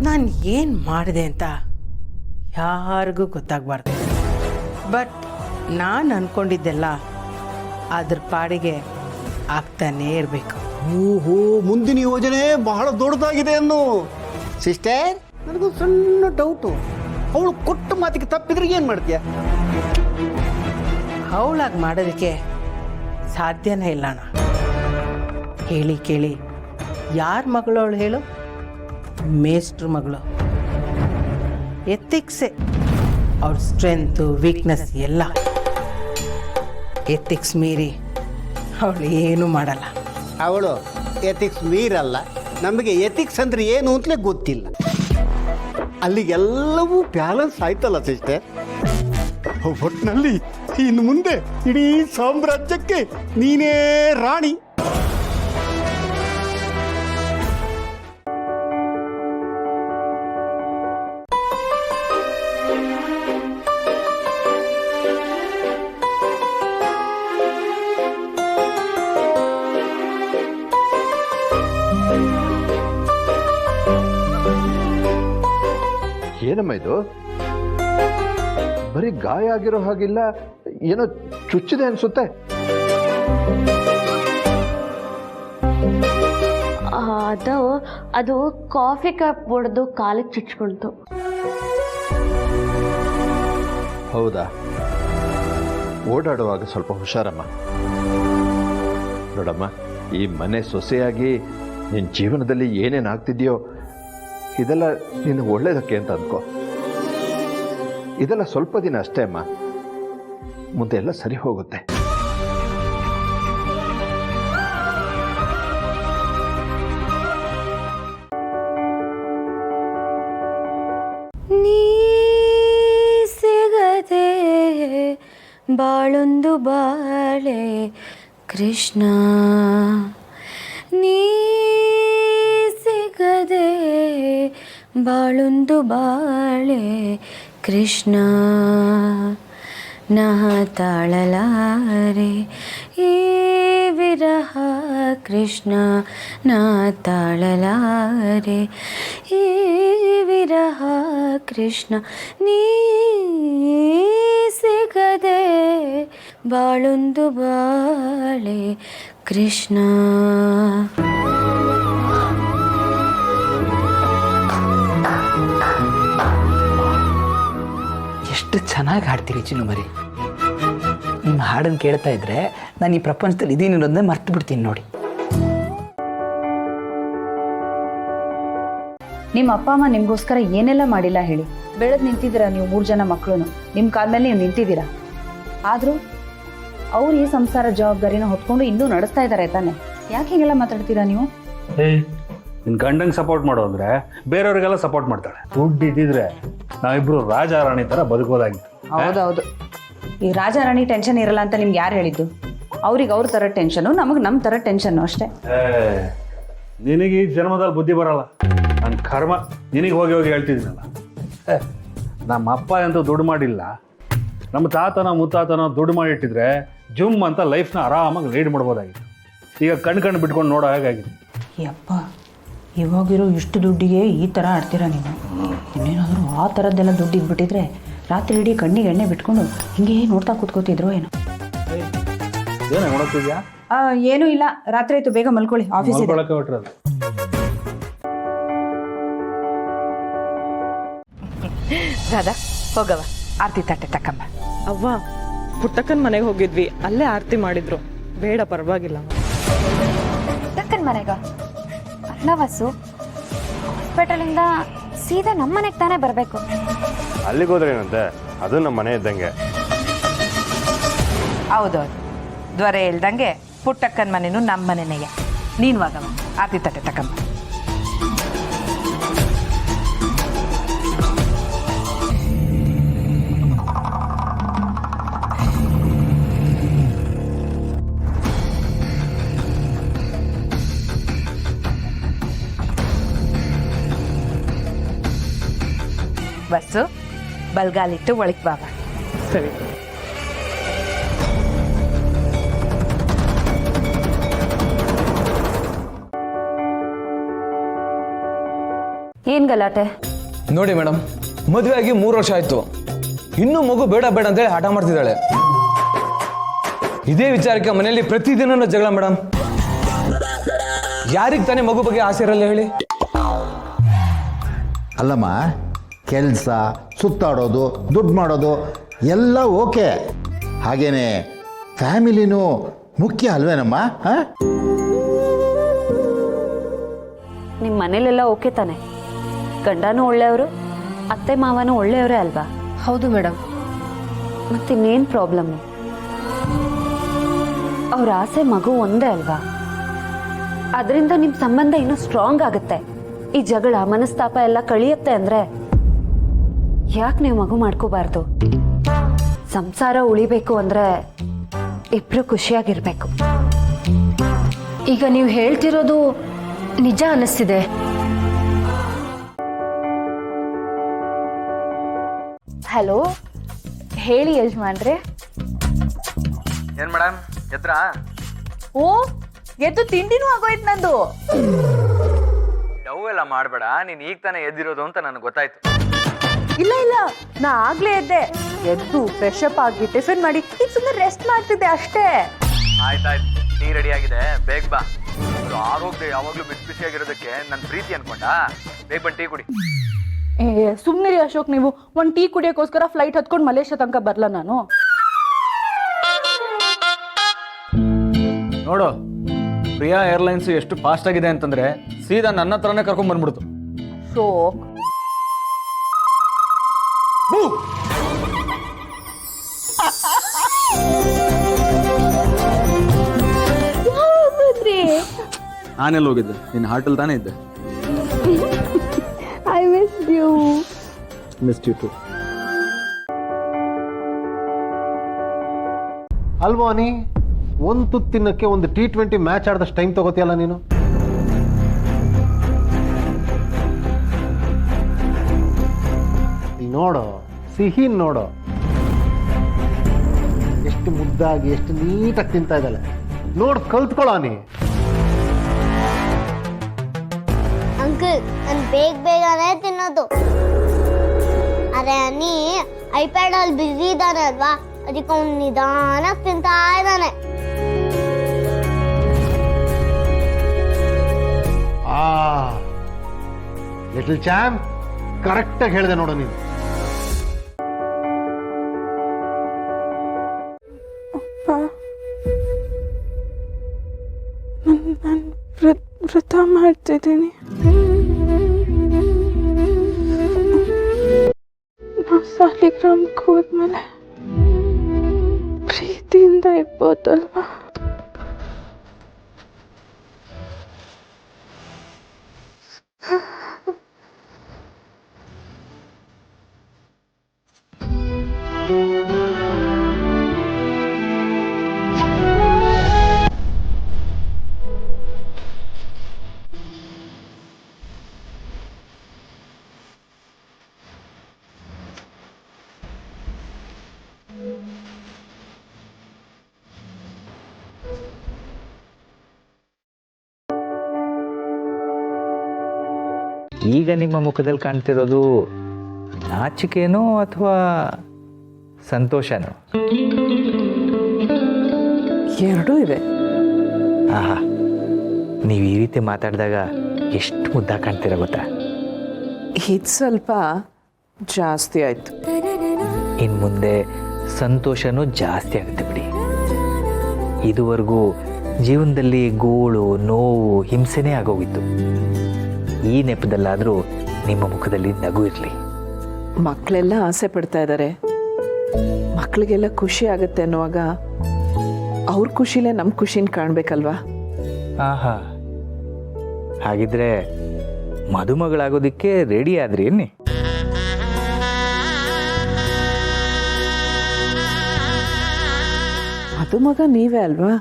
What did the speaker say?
ನಾನು ಏನು ಮಾಡಿದೆ ಅಂತ ಯಾರಿಗೂ ಗೊತ್ತಾಗಬಾರ್ದು. ಬಟ್ ನಾನು ಅಂದ್ಕೊಂಡಿದ್ದೆಲ್ಲ ಅದ್ರ ಪಾಡಿಗೆ ಆಗ್ತಾನೇ ಇರಬೇಕು. ಓಹೋ, ಮುಂದಿನ ಯೋಜನೆ ಬಹಳ ದೊಡ್ಡದಾಗಿದೆ ಅನ್ನು. ಸಿಸ್ಟರ್, ನನಗೂ ಸಣ್ಣ ಡೌಟು. ಅವಳು ಕೊಟ್ಟ ಮಾತಿಗೆ ತಪ್ಪಿದ್ರೆ ಏನು ಮಾಡ್ತೀಯ? ಅವಳಾಗಿ ಮಾಡೋದಕ್ಕೆ ಸಾಧ್ಯನೇ ಇಲ್ಲ ಅಣ್ಣ. ಹೇಳಿ ಕೇಳಿ ಯಾರ ಮಗಳು ಅವಳು ಹೇಳು? ಮೇಷ್ಟ್ರ ಮಗಳು. ಎಥಿಕ್ಸೇ ಅವ್ರ ಸ್ಟ್ರೆಂತು ವೀಕ್ನೆಸ್ ಎಲ್ಲ. ಎಥಿಕ್ಸ್ ಮೀರಿ ಅವಳು ಏನೂ ಮಾಡಲ್ಲ. ಅವಳು ಎಥಿಕ್ಸ್ ಮೀರಲ್ಲ. ನಮಗೆ ಎಥಿಕ್ಸ್ ಅಂದ್ರೆ ಏನು ಅಂತಲೇ ಗೊತ್ತಿಲ್ಲ. ಅಲ್ಲಿಗೆಲ್ಲವೂ ಬ್ಯಾಲೆನ್ಸ್ ಆಯ್ತಲ್ಲ ಸಿಸ್ಟರ್. ಒಟ್ಟಿನಲ್ಲಿ ಇನ್ನು ಮುಂದೆ ಇಡೀ ಸಾಮ್ರಾಜ್ಯಕ್ಕೆ ನೀನೇ ರಾಣಿ. ಏನಮ್ಮ ಇದು? ಬರೀ ಗಾಯ ಆಗಿರೋ ಹಾಗಿಲ್ಲ, ಏನೋ ಚುಚ್ಚಿದೆ ಅನ್ಸುತ್ತೆ. ಅದು ಕಾಫಿ ಕಪ್ ಹೊಡೆದು ಕಾಲಿಗೆ ಚುಚ್ಕೊಳ್ತು. ಹೌದಾ? ಓಡಾಡುವಾಗ ಸ್ವಲ್ಪ ಹುಷಾರಮ್ಮ. ನೋಡಮ್ಮ, ಈ ಮನೆ ಸೊಸೆಯಾಗಿ ನಿನ್ನ ಜೀವನದಲ್ಲಿ ಏನೇನು ಆಗ್ತಿದೆಯೋ ಇದೆಲ್ಲ ನಿನ್ನ ಒಳ್ಳೇದಕ್ಕೆ ಅಂತ ಅಂದ್ಕೋ. ಇದೆಲ್ಲ ಸ್ವಲ್ಪ ದಿನ ಅಷ್ಟೇ ಅಮ್ಮ, ಮುಂದೆ ಎಲ್ಲ ಸರಿ ಹೋಗುತ್ತೆ. ನೀ ಸಿಗದೆ ಬಾಳೊಂದು ಬಾಳೆ ಕೃಷ್ಣ, ನೀ ಸಿಗದೆ ಬಾಳೊಂದು ಬಾಳೆ ಕೃಷ್ಣ, ನಾ ತಾಳಲಾರೆ ಈ ವಿರಹ ಕೃಷ್ಣ, ನಾ ತಾಳಲಾರೆ ಈ ವಿರಹ ಕೃಷ್ಣ, ನೀ ಸಿಗದೆ ಬಾಳೊಂದು ಬಾಳೆ ಕೃಷ್ಣ. ಎಷ್ಟು ಚೆನ್ನಾಗಿ ಹಾಡ್ತೀರಿ ಚಿನ್ನು ಮರಿ. ನಿಮ್ಮ ಹಾಡನ್ನು ಕೇಳ್ತಾ ಇದ್ರೆ ನಾನು ಈ ಪ್ರಪಂಚದಲ್ಲಿ ಇದೀನಿ ಅನ್ನೋದನ್ನೇ ಮರ್ತು ಬಿಡ್ತೀನಿ ನೋಡಿ. ನಿಮ್ಮ ಅಪ್ಪ ಅಮ್ಮ ನಿಮಗೋಸ್ಕರ ಏನೆಲ್ಲ ಮಾಡಿಲ್ಲ ಹೇಳಿ? ಬೆಳೆದು ನಿಂತಿದ್ದೀರಾ ನೀವು 3 ಜನ ಮಕ್ಕಳು. ನಿಮ್ಮ ಕಾಲ ಮೇಲೆ ನೀವು ನಿಂತಿದ್ದೀರಾ. ಆದರೂ ಅವ್ರು ಈ ಸಂಸಾರ ಜವಾಬ್ದಾರಿನ ಹೊತ್ಕೊಂಡು ಇನ್ನೂ ನಡೆಸ್ತಾ ಇದ್ದಾರೆ ತಾನೆ. ಯಾಕೆ ಹೀಗೆಲ್ಲ ಮಾತಾಡ್ತೀರಾ ನೀವು? ನಿನ್ನ ಗಂಡಂಗೆ ಸಪೋರ್ಟ್ ಮಾಡೋ ಅಂದರೆ ಬೇರೆಯವ್ರಿಗೆಲ್ಲ ಸಪೋರ್ಟ್ ಮಾಡ್ತಾಳೆ. ದುಡ್ಡು ಇದ್ದಿದ್ರೆ ನಾವಿಬ್ರು ರಾಜ ರಾಣಿ ಥರ ಬದುಕೋದಾಗಿತ್ತು. ಹೌದೌದು. ಈ ರಾಜ ರಾಣಿ ಟೆನ್ಷನ್ ಇರಲ್ಲ ಅಂತ ನಿಮ್ಗೆ ಯಾರು ಹೇಳಿದ್ದು? ಅವ್ರಿಗೆ ಅವ್ರ ಥರ ಟೆನ್ಷನು, ನಮಗೆ ನಮ್ಮ ಥರ ಟೆನ್ಷನ್ನು ಅಷ್ಟೇ. ನಿನಗೆ ಈ ಜನ್ಮದಲ್ಲಿ ಬುದ್ಧಿ ಬರಲ್ಲ. ನನ್ನ ಕರ್ಮ ನಿನಗೆ ಹೋಗಿ ಹೋಗಿ ಹೇಳ್ತಿದ್ದೀನಲ್ಲ. ನಮ್ಮ ಅಪ್ಪ ಅಂತೂ ದುಡ್ಡು ಮಾಡಿಲ್ಲ. ನಮ್ಮ ತಾತನ ಮುತ್ತಾತನ ದುಡ್ಡು ಮಾಡಿಟ್ಟಿದ್ರೆ ಜುಮ್ ಅಂತ ಲೈಫ್ನ ಆರಾಮಾಗಿ ಲೀಡ್ ಮಾಡ್ಬೋದಾಗಿತ್ತು. ಈಗ ಕಣ್ಣು ಬಿಟ್ಕೊಂಡು ನೋಡೋ ಹಾಗಾಗಿದೆ. ಯಪ್ಪ, ಇವಾಗಿರೋ ಇಷ್ಟು ದುಡ್ಡಿಗೆ ಈ ಥರ ಆಡ್ತೀರಾ ನೀವು? ಇನ್ನೇನಾದರೂ ಆ ಥರದ್ದೆಲ್ಲ ದುಡ್ಡು ಇದ್ಬಿಟ್ಟಿದ್ರೆ ರಾತ್ರಿ ಇಡೀ ಕಣ್ಣಿಗೆ ಎಣ್ಣೆ ಬಿಟ್ಕೊಂಡು ಹಿಂಗೆ ನೋಡ್ತಾ ಕೂತ್ಕೋತಿದ್ರು ಏನೋ. ಏನ ನೋಡ್ತಿದ್ಯಾ? ಏನೂ ಇಲ್ಲ, ರಾತ್ರಿ ಆಯ್ತು, ಬೇಗ ಮಲ್ಕೊಳ್ಳಿ, ಆಫೀಸ್ ಇದೆ. ಹೊರಟರದು. ರಾಧಾ, ಹೋಗವ, ಆರತಿ ತಟ್ಟೆ ತಕ್ಕಂಬ. ಅವ್ವ, ಪುಟ್ಟಕ್ಕನ ಮನೆಗೆ ಹೋಗಿದ್ವಿ, ಅಲ್ಲೇ ಆರತಿ ಮಾಡಿದ್ರು. ಬೇಡ, ಪರವಾಗಿಲ್ಲ. ಪುಟ್ಟಕ್ಕನ ಮನೆಗ? ಅಲ್ಲ ವಸು, ಹಾಸ್ಪಿಟಲಿಂದ ಸೀದಾ ನಮ್ಮ ಮನೆಗೆ ತಾನೇ ಬರಬೇಕು. ಅಲ್ಲಿಗೆ ಹೋದ್ರೆ ಏನಂತೆ, ಅದು ನಮ್ಮ ಮನೆ ಇದ್ದಂಗೆ. ಹೌದೌದು, ದ್ವರೆ ಹೇಳ್ದಂಗೆ ಪುಟ್ಟಕ್ಕನ ಮನೆನೂ ನಮ್ಮ ಮನೆನೆಯ. ನೀನು ಆಗವ, ಆರತಿ ತಟ್ಟೆ ತಕ್ಕಂಬ. ಬಸ್ಸು ಬಲ್ಗಾಲಿಟ್ಟು ಒಳಗೆ ಬಾಬಾ. ಸರಿ. ಏನ್ ಗಲಾಟೆ? ನೋಡಿ ಮೇಡಮ್, ಮದುವೆ ಆಗಿ 3 ವರ್ಷ ಆಯ್ತು, ಇನ್ನೂ ಮಗು ಬೇಡ ಬೇಡ ಅಂತೇಳಿ ಹಠ ಮಾಡ್ತಿದ್ದಾಳೆ. ಇದೇ ವಿಚಾರಕ್ಕೆ ಮನೆಯಲ್ಲಿ ಪ್ರತಿದಿನ ಜಗಳ ಮೇಡಮ್. ಯಾರಿಗೆ ತಾನೇ ಮಗು ಬಗ್ಗೆ ಆಸೆ ಇರಲ್ಲ ಹೇಳಿ? ಅಲ್ಲಮ್ಮ, ಕೆಲಸ, ಸುತ್ತಾಡೋದು, ದುಡ್ಡು ಮಾಡೋದು ಎಲ್ಲ ಓಕೆ, ಹಾಗೇನೆ ಫ್ಯಾಮಿಲಿನೂ ಮುಖ್ಯ ಅಲ್ವೇನಮ್ಮ? ಹಾಂ, ನಿಮ್ಮ ಮನೇಲೆಲ್ಲ ಓಕೆ ತಾನೆ? ಗಂಡನೂ ಒಳ್ಳೆಯವರು, ಅತ್ತೆ ಮಾವನೂ ಒಳ್ಳೆಯವರೇ ಅಲ್ವಾ? ಹೌದು ಮೇಡಮ್. ಮತ್ತಿನ್ನೇನು ಪ್ರಾಬ್ಲಮ್ಮು? ಅವ್ರ ಆಸೆ ಮಗು ಒಂದೇ ಅಲ್ವಾ? ಅದರಿಂದ ನಿಮ್ಮ ಸಂಬಂಧ ಇನ್ನೂ ಸ್ಟ್ರಾಂಗ್ ಆಗುತ್ತೆ. ಈ ಜಗಳ ಮನಸ್ತಾಪ ಎಲ್ಲ ಕಳಿಯುತ್ತೆ ಅಂದ್ರೆ ಯಾಕೆ ನೀವು ಮಗು ಮಾಡ್ಕೋಬಾರ್ದು? ಸಂಸಾರ ಉಳಿಬೇಕು ಅಂದ್ರೆ ಇಬ್ರು ಖುಷಿಯಾಗಿರ್ಬೇಕು. ಈಗ ನೀವು ಹೇಳ್ತಿರೋದು ನಿಜ ಅನ್ನಿಸ್ತಿದೆ. ಹಲೋ, ಹೇಳಿ ಯಜಮಾನ್ರೆ. ಏನ್ ಮೇಡಮ್, ಎದ್ರಾ? ಓ, ಎದ್ದು ತಿಂಡಿನೂ ಆಗೋಯ್ತು ನಂದು. ಡವ್ ಎಲ್ಲ ಮಾಡಬೇಡ, ನೀನು ಈಗ ತಾನೇ ಎದ್ದಿರೋದು ಅಂತ ನನಗೆ ಗೊತ್ತಾಯ್ತು. ಇಲ್ಲ ಇಲ್ಲ, ನಾ ಆಗ್ಲೇ ಎದ್ದು ಫ್ರೆಶ್ ಅಪ್ ಆಗಿ ಟಿಫಿನ್ ಮಾಡಿ ಈಗ ಸುಮ್ಮನೆ ರೆಸ್ಟ್ ಮಾಡ್ತಿದ್ದೆ ಅಷ್ಟೇ. ಆಯ್ತಾಯ್ತು, ಟೀ ರೆಡಿ ಆಗಿದೆ, ಬೇಗ ಬಾ. ಆರೋಗ್ಯ ಯಾವಾಗ್ಲೂ ಬಿಸಿ ಬಿಸಿಯಾಗಿರೋದಕ್ಕೆ ನನ್ನ ಪ್ರೀತಿ ಅನ್ಕೊಂಡ. ಬೇಗ ಬಂದು ಟೀ ಕುಡಿ. ಸುಮ್ಮನಿರಿ ಅಶೋಕ್, ನೀವು ಒಂದು ಟೀ ಕುಡಿಯೋಕ್ಕೋಸ್ಕರ ಫ್ಲೈಟ್ ಹತ್ಕೊಂಡು ಮಲೇಷ್ಯಾ ತನಕ ಬರಲ್ಲ ನಾನು. ನೋಡು, ಪ್ರಿಯಾ ಏರ್ಲೈನ್ಸ್ ಎಷ್ಟು ಫಾಸ್ಟ್ ಆಗಿದೆ ಅಂತಂದ್ರೆ ಸೀದಾ ನನ್ನ ಹತ್ರನೇ ಕರ್ಕೊಂಡ್ ಬಂದ್ಬಿಡ್ತು. ಅಶೋಕ್, ನಾನೆಲ್ಲ ಹೋಗಿದ್ದೆ? ನಿನ್ನ ಹಾರ್ಟಲ್ಲಿ ತಾನೇ ಇದ್ದೆ. I miss you. Missed you too. ಅಲ್ವಾ ನೀ ಒಂದು ತುತ್ತು ತಿನ್ನಕ್ಕೆ ಒಂದು T20 ಮ್ಯಾಚ್ ಆಡಿದಷ್ಟು ಟೈಮ್ ತಗೋತಿಯಲ್ಲ ನೀನು. ನೋಡು, ಸಿಹಿ ನೋಡು, ಎಷ್ಟು ಮುದ್ದಾಗಿ ಎಷ್ಟು ನೀಟಾಗಿ ತಿಂತಾ ಇದ್ದಾಳೆ. ನೋಡ್ ಕಲ್ತ್ಕೊಳ್ಳ ನೀ. ಅಂಕಲ್, ನಾನು ಬೇಗನೆ ತಿನ್ನೋದು. ಅರೆ ನೀ ಐಪ್ಯಾಡ್ ಅಲ್ಲಿ ಬಿಸಿ ಇದ್ದಾನೆ ಅಲ್ವಾ, ಅದಕ್ಕೆ ಅವ್ನು ನಿಧಾನಕ್ಕೆ ತಿಂತಾ ಇದ್ದಾನೆ. ಲಿಟಲ್ ಚಾಂಪ್, ಕರೆಕ್ಟಾಗಿ ಹೇಳಿದೆ ನೋಡು ನೀನು. ನಾನು ವ್ರತ ಮಾಡ್ತಿದ್ದೀನಿ. ನಾವು ಸಾಲಿಗ್ರಾಮಕ್ಕೆ ಹೋದ್ಮೇಲೆ ಪ್ರೀತಿಯಿಂದ ಇರ್ಬೋದಲ್ವಾ? ಈಗ ನಿಮ್ಮ ಮುಖದಲ್ಲಿ ಕಾಣ್ತಿರೋದು ನಾಚಿಕೆನೋ ಅಥವಾ ಸಂತೋಷನೋ? ಎರಡೂ ಇದೆ. ಆಹಾ, ನೀವು ಈ ರೀತಿ ಮಾತಾಡಿದಾಗ ಎಷ್ಟು ಮುದ್ದಾಗಿ ಕಾಣ್ತೀರ ಗೊತ್ತಾ? ಇದು ಸ್ವಲ್ಪ ಜಾಸ್ತಿ ಆಯ್ತು. ಇನ್ನು ಮುಂದೆ ಸಂತೋಷನೂ ಜಾಸ್ತಿ ಆಗುತ್ತೆ ಬಿಡಿ. ಇದುವರೆಗೂ ಜೀವನದಲ್ಲಿ ಗೋಳು, ನೋವು, ಹಿಂಸೆನೇ ಆಗೋಗಿತ್ತು. ಈ ನೆಪದಲ್ಲಾದರೂ ನಿಮ್ಮ ಮುಖದಲ್ಲಿ ನಗು ಇರಲಿ. ಮಕ್ಕಳೆಲ್ಲ ಆಸೆ ಪಡ್ತಾ ಇದ್ದಾರೆ, ಮಕ್ಕಳಿಗೆಲ್ಲ ಖುಷಿ ಆಗುತ್ತೆ ಅನ್ನುವಾಗ ಅವ್ರ ಖುಷಿಲೇ ನಮ್ಮ ಖುಷಿನ ಕಾಣಬೇಕಲ್ವಾ? ಆಹಾ, ಹಾಗಿದ್ರೆ ಮದುಮಗಳಾಗೋದಕ್ಕೆ ರೆಡಿ ಆದ್ರಿ ಅನ್ನಿ? ಅದು ಮಗ ನೀವೇ ಅಲ್ವಾ?